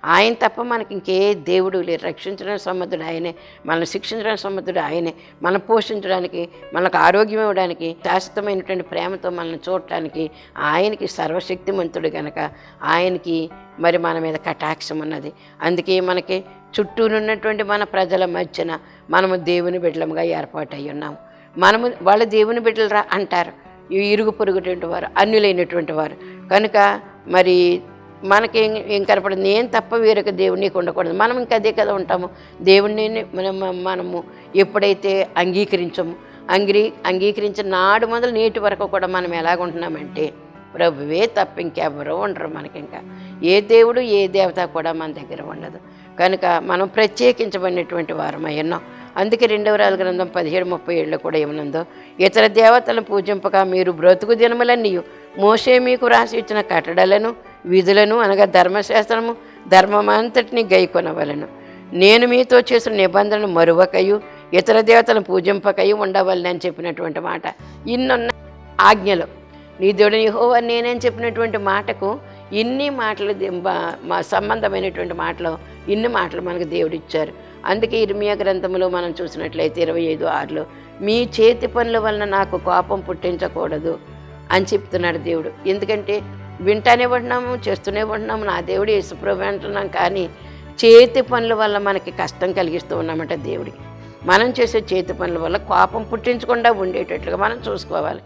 ఆయన తప్ప మనకి ఇంకే దేవుడు లేరు. రక్షించడానికి సమర్థుడు ఆయనే, మనల్ని శిక్షించడానికి సమర్థుడు ఆయనే, మనం పోషించడానికి, మనకు ఆరోగ్యం ఇవ్వడానికి, శాశ్వతమైనటువంటి ప్రేమతో మనల్ని చూడటానికి ఆయనకి సర్వశక్తిమంతుడు కనుక ఆయనకి మరి మన మీద కటాక్షం ఉన్నది. అందుకే మనకి చుట్టూనున్నటువంటి మన ప్రజల మధ్యన మనము దేవుని బిడ్డలుగా ఏర్పాటై ఉన్నాము. మనము వాళ్ళ దేవుని బిడ్డలరా అంటారు, ఈ ఇరుగు పొరుగుటువంటి వారు, అన్యులైనటువంటి వారు. కనుక మరి మనకి ఏం కనపడదు, నేను తప్ప వేరొక దేవుడు నీకు ఉండకూడదు. మనం ఇంకా అదే కదా ఉంటాము. దేవుడిని మనము ఎప్పుడైతే అంగీకరించిన నాడు మొదలు నేటి వరకు కూడా మనం ఎలాగుంటున్నామంటే ప్రభువే తప్ప ఇంకెవరూ ఉండరు. మనకి ఇంకా ఏ దేవుడు ఏ దేవత కూడా మన దగ్గర ఉండదు. కనుక మనం ప్రత్యేకించబడినటువంటి వారమై ఉన్నాం. అందుకే 2వ రాజుల గ్రంథం 17:37 కూడా ఏమనుందో, ఇతర దేవతలను పూజింపక మీరు బ్రతుకు దినములన్నీ మోషే మీకు రాసి ఇచ్చిన కట్టడలను విధులను అనగా ధర్మశాస్త్రము ధర్మమంతటిని గైకొనవలను. నేను మీతో చేసిన నిబంధనలు మరువకయు ఇతర దేవతలను పూజింపకయు ఉండవలని అని చెప్పినటువంటి మాట. ఇన్నున్న ఆజ్ఞలు నీ దేవుడు యెహోవా నేనని చెప్పినటువంటి మాటకు ఇన్ని మాటలు సంబంధమైనటువంటి మాటలు ఇన్ని మాటలు మనకు దేవుడు ఇచ్చారు. అందుకే ఇర్మియా గ్రంథంలో మనం చూసినట్లయితే 25:6 మీ చేతి పనుల వలన నాకు కోపం పుట్టించకూడదు అని చెప్తున్నాడు దేవుడు. ఎందుకంటే వింటానే ఉంటున్నాము, చేస్తూనే ఉంటున్నాము, నా దేవుడు యేసుప్రభు అంటున్నాం. కానీ చేతి పనుల వల్ల మనకి కష్టం కలిగిస్తూ ఉన్నామంట దేవుడికి. మనం చేసే చేతి పనుల వల్ల కోపం పుట్టించకుండా ఉండేటట్లుగా మనం చూసుకోవాలి.